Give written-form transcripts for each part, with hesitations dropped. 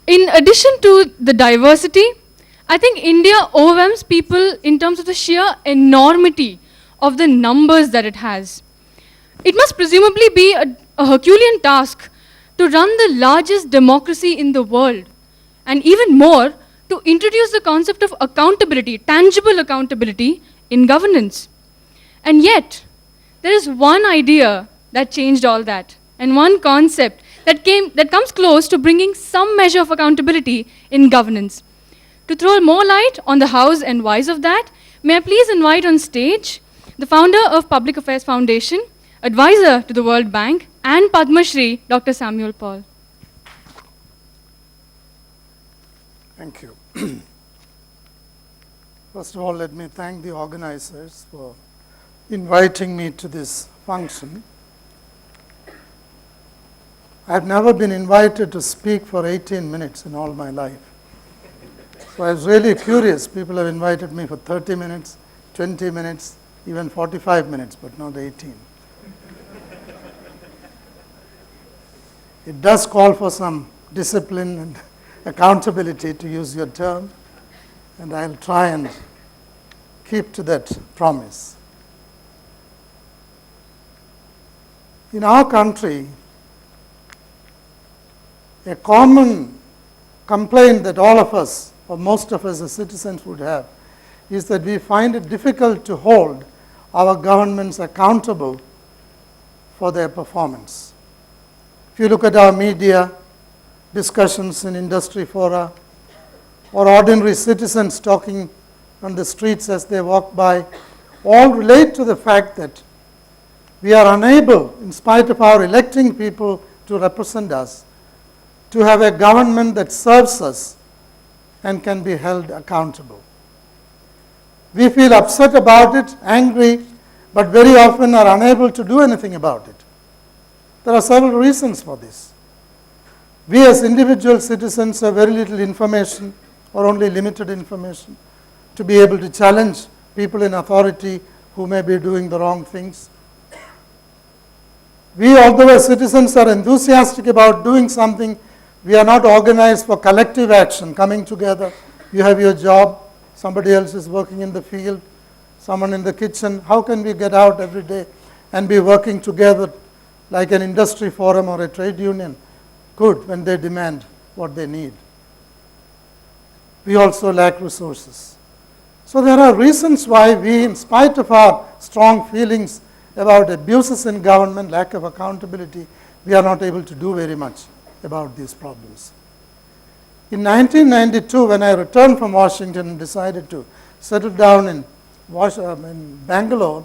In addition to the diversity, I think India overwhelms people in terms of the sheer enormity of the numbers that it has. It must presumably be a Herculean task to run the largest democracy in the world, and even more, to introduce the concept of accountability, tangible accountability in governance. And yet, there is one idea that changed all that, and one concept that comes close to bringing some measure of accountability in governance. To throw more light on the hows and whys of that, may I please invite on stage the founder of Public Affairs Foundation, advisor to the World Bank, and Padma Shri, Dr. Samuel Paul. Thank you. First of all, let me thank the organizers for inviting me to this function. I have never been invited to speak for 18 minutes in all my life. So I was really curious. People have invited me for 30 minutes, 20 minutes, even 45 minutes, but not 18. It does call for some discipline and accountability, to use your term, and I'll try and keep to that promise. In our country, a common complaint that all of us, or most of us as citizens would have, is that we find it difficult to hold our governments accountable for their performance. If you look at our media, discussions in industry fora, or ordinary citizens talking on the streets as they walk by, all relate to the fact that we are unable, in spite of our electing people to represent us, to have a government that serves us and can be held accountable. We feel upset about it, angry, but very often are unable to do anything about it. There are several reasons for this. We as individual citizens have very little information or only limited information to be able to challenge people in authority who may be doing the wrong things. We, although as citizens are enthusiastic about doing something, we are not organized for collective action, coming together. You have your job, somebody else is working in the field, someone in the kitchen. How can we get out every day and be working together like an industry forum or a trade union could when they demand what they need? We also lack resources. So there are reasons why we, in spite of our strong feelings about abuses in government, lack of accountability, we are not able to do very much about these problems. In 1992, when I returned from Washington and decided to settle down in Bangalore,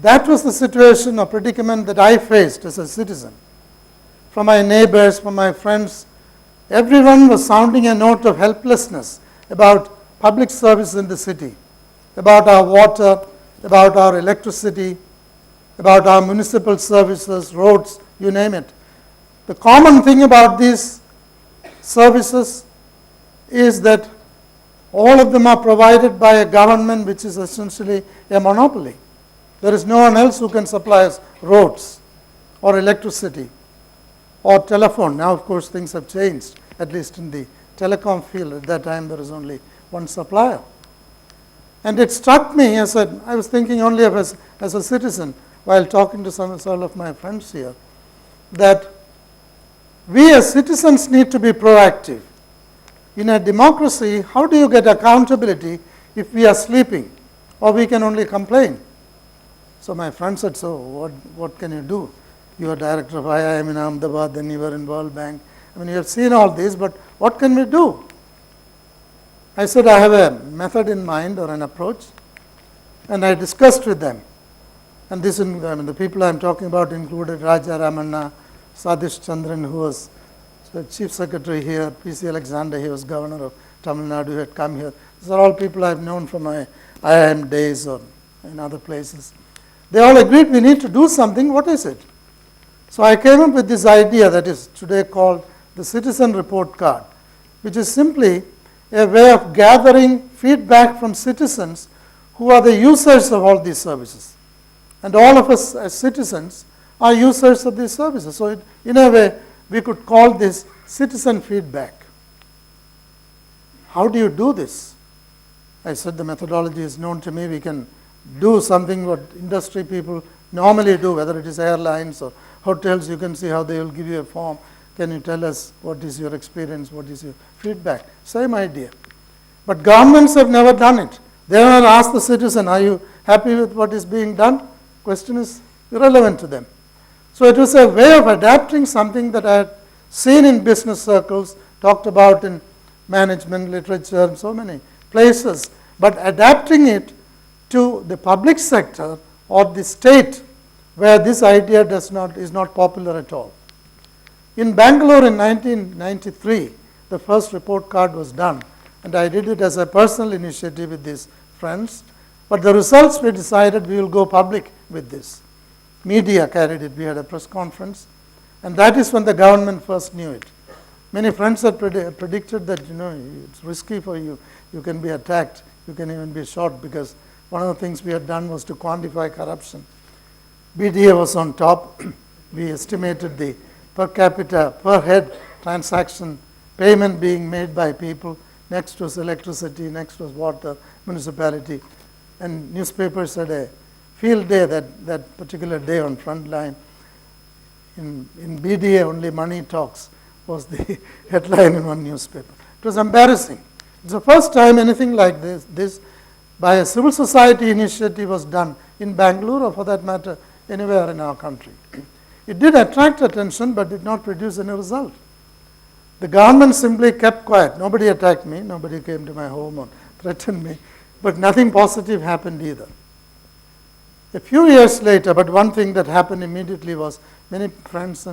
that was the situation or predicament that I faced as a citizen. From my neighbors, from my friends, everyone was sounding a note of helplessness about public service in the city, about our water, about our electricity, about our municipal services, roads, you name it. The common thing about these services is that all of them are provided by a government which is essentially a monopoly. There is no one else who can supply us roads or electricity or telephone. Now, of course, things have changed, at least in the telecom field. At that time, there was only one supplier. And it struck me as I was thinking only of as a citizen while talking to several of my friends here, that we as citizens need to be proactive. In a democracy, how do you get accountability if we are sleeping or we can only complain? So my friend said, so what can you do? You are director of IIM in Ahmedabad, then you were in World Bank. I mean, you have seen all this, but what can we do? I said, I have a method in mind or an approach, and I discussed with them. And this, the people I am talking about included Raja Ramanna, Sadish Chandran, who was the chief secretary here, P.C. Alexander, he was governor of Tamil Nadu, who had come here. These are all people I have known from my IIM days or in other places. They all agreed we need to do something. What is it? So I came up with this idea that is today called the Citizen Report Card, which is simply a way of gathering feedback from citizens who are the users of all these services. And all of us as citizens are users of these services. So in a way, we could call this citizen feedback. how do you do this? I said, the methodology is known to me. We can do something what industry people normally do, whether it is airlines or hotels. You can see how they will give you a form. Can you tell us what is your experience, what is your feedback? Same idea. But governments have never done it. They have never asked the citizen, are you happy with what is being done? Question is irrelevant to them. So it was a way of adapting something that I had seen in business circles, talked about in management literature and so many places, but adapting it to the public sector or the state where this idea is not popular at all. In Bangalore in 1993, the first report card was done, and I did it as a personal initiative with these friends. But the results, we decided we will go public with this. Media carried it. We had a press conference, and that is when the government first knew it. Many friends had predicted that, it's risky for you. You can be attacked. You can even be shot, because one of the things we had done was to quantify corruption. BDA was on top. We estimated the per capita, per head transaction payment being made by people. Next was electricity, next was water, municipality. And newspapers had a field day that particular day on front line. In BDA, only money talks was the headline in one newspaper. It was embarrassing. It's the first time anything like this by a civil society initiative was done in Bangalore, or for that matter, anywhere in our country. It did attract attention, but did not produce any result. The government simply kept quiet. Nobody attacked me. Nobody came to my home or threatened me. But nothing positive happened either. A few years later, but one thing that happened immediately was many friends,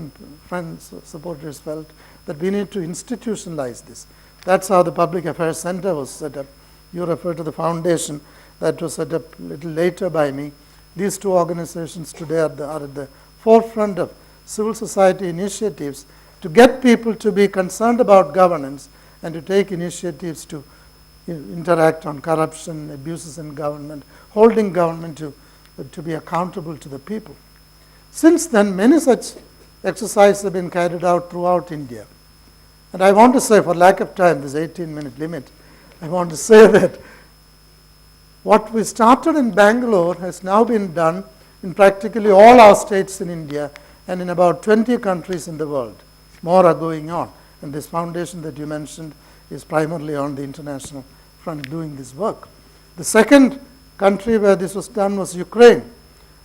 supporters felt that we need to institutionalize this. That's how the Public Affairs Center was set up. You refer to the foundation that was set up a little later by me. These two organizations today are at the forefront of civil society initiatives to get people to be concerned about governance and to take initiatives to interact on corruption, abuses in government, holding government to be accountable to the people. Since then, many such exercises have been carried out throughout India. And I want to say, for lack of time, this 18-minute limit, I want to say that what we started in Bangalore has now been done in practically all our states in India and in about 20 countries in the world. More are going on. And this foundation that you mentioned is primarily on the international front doing this work. The second country where this was done was Ukraine.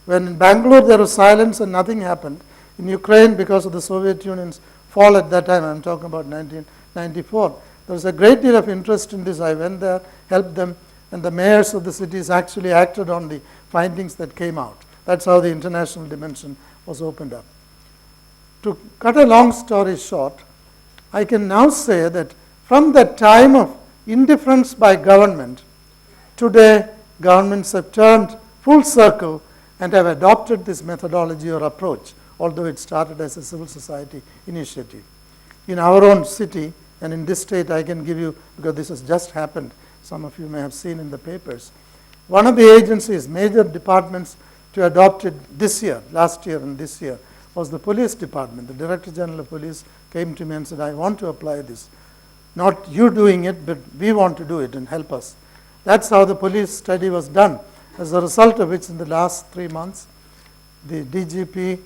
When in Bangalore there was silence and nothing happened, in Ukraine, because of the Soviet Union's fall at that time, I'm talking about 1994, there was a great deal of interest in this. I went there, helped them, and the mayors of the cities actually acted on the findings that came out. That's how the international dimension was opened up. To cut a long story short, I can now say that from the time of indifference by government, today governments have turned full circle and have adopted this methodology or approach, although it started as a civil society initiative. In our own city and in this state, I can give you, because this has just happened, some of you may have seen in the papers, one of the agencies, major departments to adopt it this year, last year and this year, was the police department. The Director General of Police came to me and said, I want to apply this. Not you doing it, but we want to do it and help us. That's how the police study was done, as a result of which in the last 3 months, the DGP,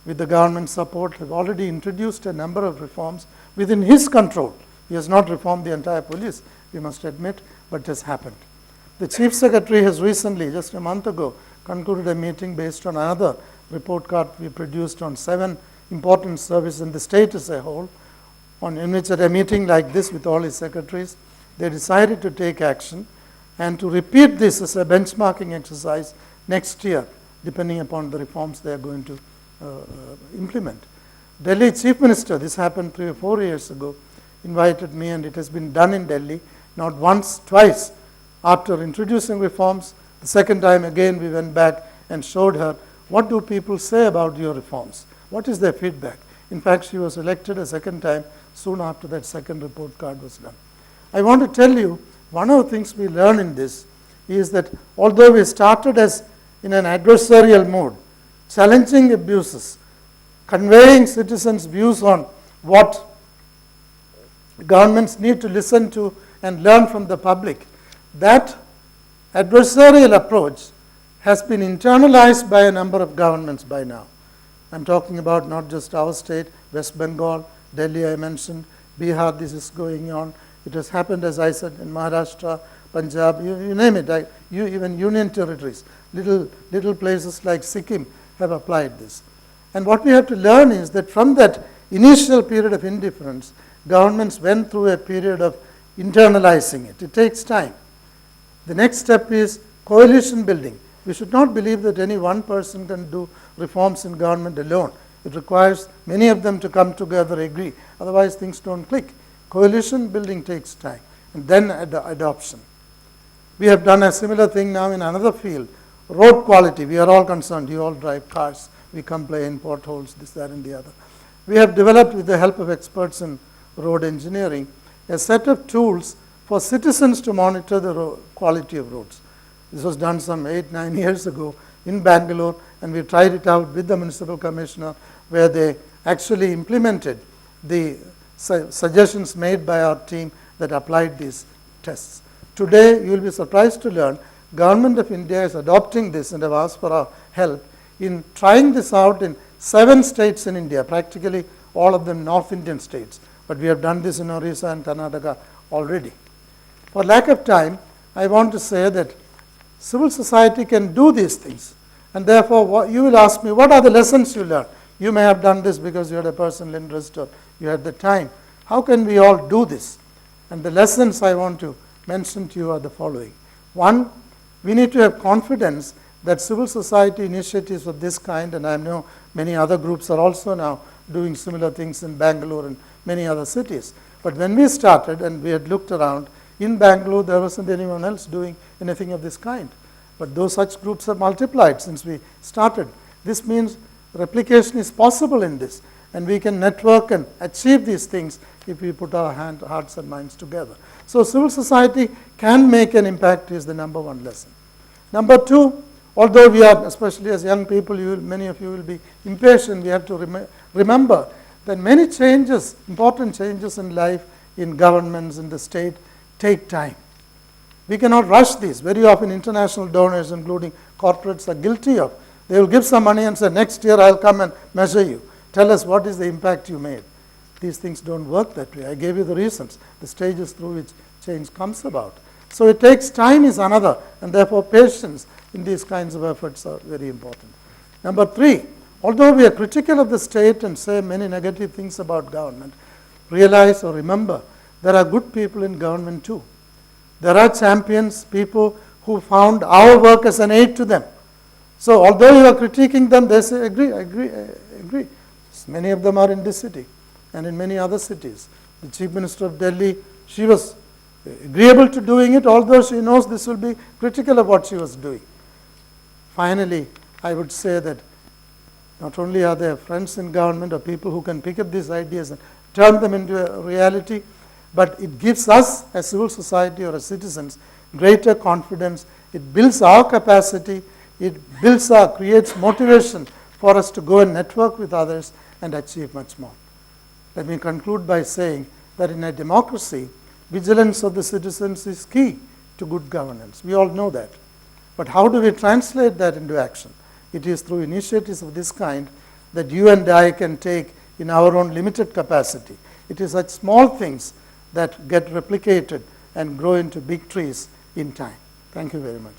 with the government support, have already introduced a number of reforms within his control. He has not reformed the entire police, we must admit, but it has happened. The Chief Secretary has recently, just a month ago, concluded a meeting based on another report card we produced on 7 important services in the state as a whole, in which at a meeting like this with all his secretaries, they decided to take action and to repeat this as a benchmarking exercise next year, depending upon the reforms they are going to implement. Delhi Chief Minister, this happened 3 or 4 years ago, invited me, and it has been done in Delhi, not once, twice. After introducing reforms, the second time again we went back and showed her, what do people say about your reforms? What is their feedback? In fact, she was elected a second time soon after that second report card was done. I want to tell you, one of the things we learn in this is that although we started as in an adversarial mode, challenging abuses, conveying citizens' views on what governments need to listen to and learn from the public. That adversarial approach has been internalized by a number of governments by now. I'm talking about not just our state, West Bengal, Delhi I mentioned, Bihar, this is going on. It has happened, as I said, in Maharashtra, Punjab, you name it, even union territories, little places like Sikkim have applied this. And what we have to learn is that from that initial period of indifference, governments went through a period of internalizing it. It takes time. The next step is coalition building. We should not believe that any one person can do reforms in government alone. It requires many of them to come together, agree. Otherwise, things don't click. Coalition building takes time, and then adoption. We have done a similar thing now in another field, road quality. We are all concerned. You all drive cars. We complain, potholes, this, that, and the other. We have developed, with the help of experts in road engineering, a set of tools for citizens to monitor the quality of roads. This was done some 8-9 years ago in Bangalore, and we tried it out with the municipal commissioner, where they actually implemented the suggestions made by our team that applied these tests. Today, you will be surprised to learn, Government of India is adopting this and have asked for our help in trying this out in 7 states in India, practically all of them North Indian states. But we have done this in Orissa and Karnataka already. For lack of time, I want to say that civil society can do these things. And therefore, you will ask me, what are the lessons you learned? You may have done this because you had a personal interest or you had the time. How can we all do this? And the lessons I want to mention to you are the following. One, we need to have confidence that civil society initiatives of this kind, and I know many other groups are also now doing similar things in Bangalore and many other cities. But when we started and we had looked around, in Bangalore there wasn't anyone else doing anything of this kind. But those such groups have multiplied since we started. This means replication is possible in this, and we can network and achieve these things if we put our hearts and minds together. So civil society can make an impact is the number one lesson. Number two, although we are, especially as young people, many of you will be impatient, we have to remember that many changes, important changes in life, in governments, in the state, take time. We cannot rush these. Very often international donors, including corporates, are guilty of. They will give some money and say, next year I'll come and measure you. Tell us what is the impact you made. These things don't work that way. I gave you the reasons, the stages through which change comes about. So it takes time is another, and therefore patience in these kinds of efforts are very important. Number three, although we are critical of the state and say many negative things about government, realize or remember there are good people in government too. There are champions, people who found our work as an aid to them. So although you are critiquing them, they say, agree. Many of them are in this city and in many other cities. The Chief Minister of Delhi, she was agreeable to doing it, although she knows this will be critical of what she was doing. Finally, I would say that not only are there friends in government or people who can pick up these ideas and turn them into a reality, but it gives us as civil society or as citizens greater confidence. It builds our capacity. It creates motivation for us to go and network with others and achieve much more. Let me conclude by saying that in a democracy, vigilance of the citizens is key to good governance. We all know that. But how do we translate that into action? It is through initiatives of this kind that you and I can take in our own limited capacity. It is such small things that get replicated and grow into big trees in time. Thank you very much.